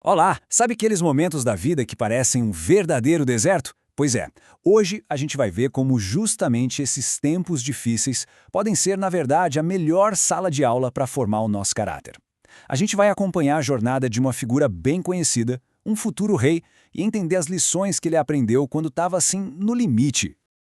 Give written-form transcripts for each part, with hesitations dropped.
Olá! Sabe aqueles momentos da vida que parecem um verdadeiro deserto? Pois é, hoje a gente vai ver como justamente esses tempos difíceis podem ser, na verdade, a melhor sala de aula para formar o nosso caráter. A gente vai acompanhar a jornada de uma figura bem conhecida, um futuro rei, e entender as lições que ele aprendeu quando estava assim no limite.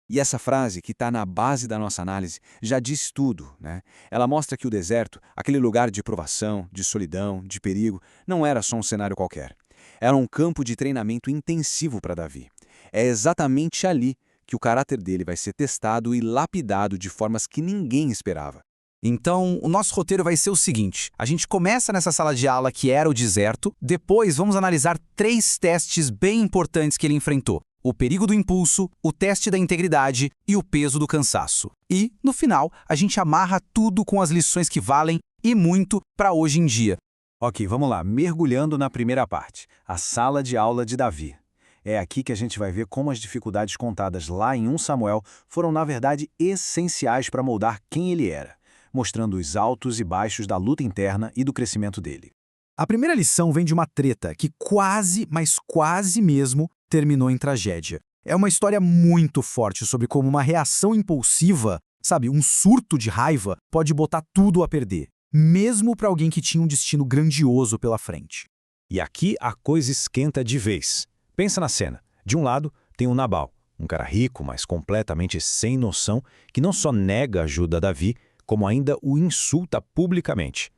E essa frase, que está na base da nossa análise, já diz tudo, né? Ela mostra que o deserto, aquele lugar de provação, de solidão, de perigo, não era só um cenário qualquer. Era um campo de treinamento intensivo para Davi. É exatamente ali que o caráter dele vai ser testado e lapidado de formas que ninguém esperava. Então, o nosso roteiro vai ser o seguinte: a gente começa nessa sala de aula que era o deserto, depois vamos analisar 3 testes bem importantes que ele enfrentou: o perigo do impulso, o teste da integridade e o peso do cansaço. E, no final, a gente amarra tudo com as lições que valem e muito para hoje em dia. Ok, vamos lá, mergulhando na primeira parte, a sala de aula de Davi. É aqui que a gente vai ver como as dificuldades contadas lá em 1 Samuel foram, na verdade, essenciais para moldar quem ele era, mostrando os altos e baixos da luta interna e do crescimento dele. A primeira lição vem de uma treta que quase, mas quase mesmo, terminou em tragédia. É uma história muito forte sobre como uma reação impulsiva, sabe, um surto de raiva, pode botar tudo a perder, mesmo para alguém que tinha um destino grandioso pela frente. E aqui a coisa esquenta de vez. Pensa na cena. De um lado, tem o Nabal, um cara rico, mas completamente sem noção, que não só nega ajuda a Davi, como ainda o insulta publicamente.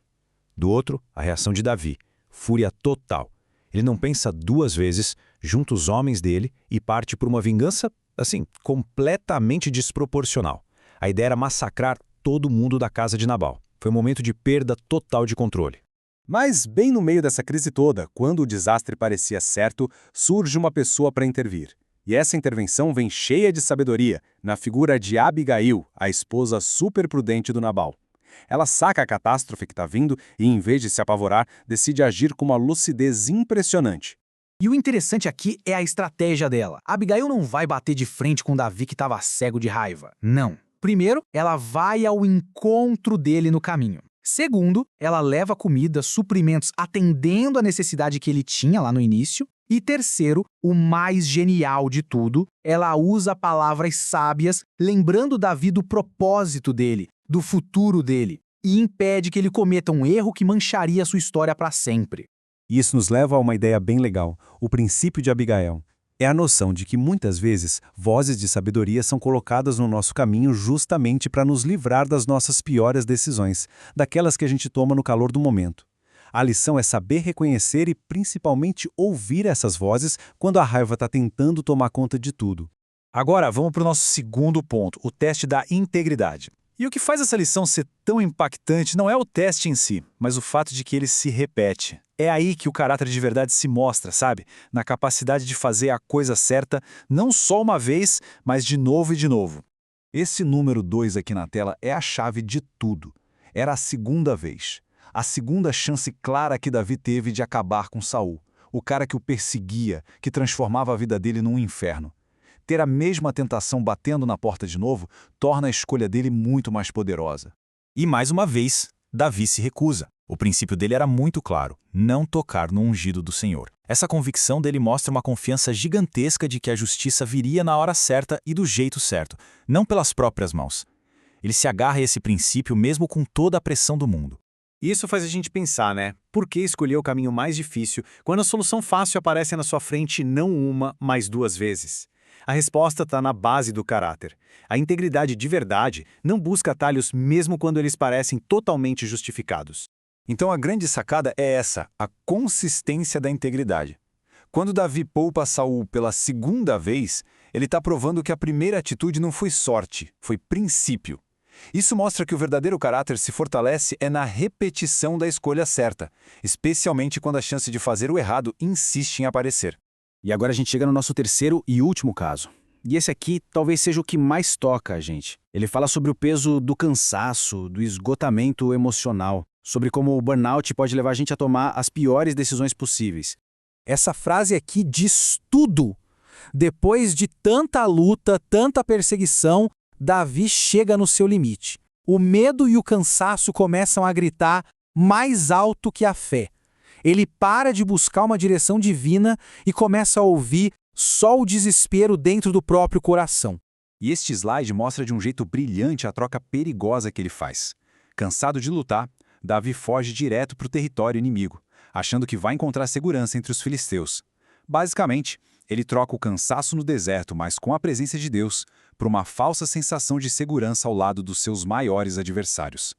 Do outro, a reação de Davi, fúria total. Ele não pensa 2 vezes, junta os homens dele e parte por uma vingança, assim, completamente desproporcional. A ideia era massacrar todo mundo da casa de Nabal. Foi um momento de perda total de controle. Mas, bem no meio dessa crise toda, quando o desastre parecia certo, surge uma pessoa para intervir. E essa intervenção vem cheia de sabedoria, na figura de Abigail, a esposa super prudente do Nabal. Ela saca a catástrofe que está vindo e, em vez de se apavorar, decide agir com uma lucidez impressionante. E o interessante aqui é a estratégia dela. Abigail não vai bater de frente com Davi que estava cego de raiva. Não. Primeiro, ela vai ao encontro dele no caminho. Segundo, ela leva comida, suprimentos, atendendo a necessidade que ele tinha lá no início. E terceiro, o mais genial de tudo, ela usa palavras sábias, lembrando Davi do propósito dele, do futuro dele, e impede que ele cometa um erro que mancharia sua história para sempre. Isso nos leva a uma ideia bem legal, o princípio de Abigail. É a noção de que, muitas vezes, vozes de sabedoria são colocadas no nosso caminho justamente para nos livrar das nossas piores decisões, daquelas que a gente toma no calor do momento. A lição é saber reconhecer e, principalmente, ouvir essas vozes quando a raiva está tentando tomar conta de tudo. Agora, vamos para o nosso segundo ponto, o teste da integridade. E o que faz essa lição ser tão impactante não é o teste em si, mas o fato de que ele se repete. É aí que o caráter de verdade se mostra, sabe? Na capacidade de fazer a coisa certa, não só uma vez, mas de novo e de novo. Esse número 2 aqui na tela é a chave de tudo. Era a segunda vez. A segunda chance clara que Davi teve de acabar com Saul, o cara que o perseguia, que transformava a vida dele num inferno. Ter a mesma tentação batendo na porta de novo torna a escolha dele muito mais poderosa. E mais uma vez, Davi se recusa. O princípio dele era muito claro: não tocar no ungido do Senhor. Essa convicção dele mostra uma confiança gigantesca de que a justiça viria na hora certa e do jeito certo, não pelas próprias mãos. Ele se agarra a esse princípio mesmo com toda a pressão do mundo. Isso faz a gente pensar, né? Por que escolher o caminho mais difícil quando a solução fácil aparece na sua frente não uma, mas 2 vezes? A resposta está na base do caráter. A integridade de verdade não busca atalhos mesmo quando eles parecem totalmente justificados. Então a grande sacada é essa, a consistência da integridade. Quando Davi poupa Saul pela segunda vez, ele está provando que a primeira atitude não foi sorte, foi princípio. Isso mostra que o verdadeiro caráter se fortalece na repetição da escolha certa, especialmente quando a chance de fazer o errado insiste em aparecer. E agora a gente chega no nosso terceiro e último caso. E esse aqui talvez seja o que mais toca a gente. Ele fala sobre o peso do cansaço, do esgotamento emocional, sobre como o burnout pode levar a gente a tomar as piores decisões possíveis. Essa frase aqui diz tudo. Depois de tanta luta, tanta perseguição, Davi chega no seu limite. O medo e o cansaço começam a gritar mais alto que a fé. Ele para de buscar uma direção divina e começa a ouvir só o desespero dentro do próprio coração. E este slide mostra de um jeito brilhante a troca perigosa que ele faz. Cansado de lutar, Davi foge direto para o território inimigo, achando que vai encontrar segurança entre os filisteus. Basicamente, ele troca o cansaço no deserto, mas com a presença de Deus, por uma falsa sensação de segurança ao lado dos seus maiores adversários.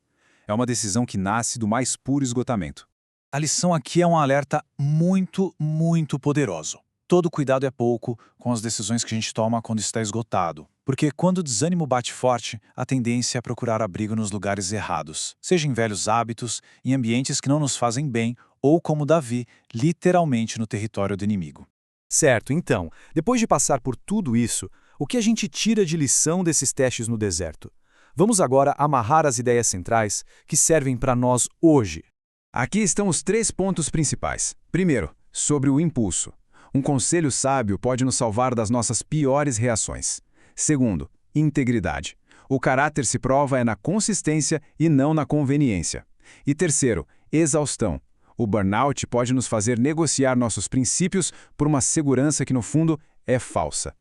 É uma decisão que nasce do mais puro esgotamento. A lição aqui é um alerta muito, muito poderoso. Todo cuidado é pouco com as decisões que a gente toma quando está esgotado. Porque quando o desânimo bate forte, a tendência é procurar abrigo nos lugares errados, seja em velhos hábitos, em ambientes que não nos fazem bem, ou como Davi, literalmente no território do inimigo. Certo, então, depois de passar por tudo isso, o que a gente tira de lição desses testes no deserto? Vamos agora amarrar as ideias centrais que servem para nós hoje. Aqui estão os 3 pontos principais. Primeiro, sobre o impulso. Um conselho sábio pode nos salvar das nossas piores reações. Segundo, integridade. O caráter se prova é na consistência e não na conveniência. E terceiro, exaustão. O burnout pode nos fazer negociar nossos princípios por uma segurança que, no fundo, é falsa.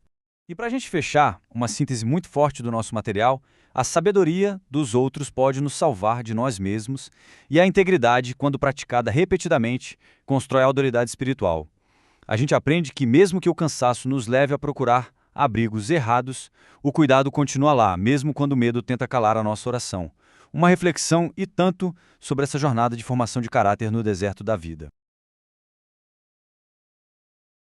E para a gente fechar, uma síntese muito forte do nosso material, a sabedoria dos outros pode nos salvar de nós mesmos e a integridade, quando praticada repetidamente, constrói a autoridade espiritual. A gente aprende que mesmo que o cansaço nos leve a procurar abrigos errados, o cuidado continua lá, mesmo quando o medo tenta calar a nossa oração. Uma reflexão e tanto sobre essa jornada de formação de caráter no deserto da vida.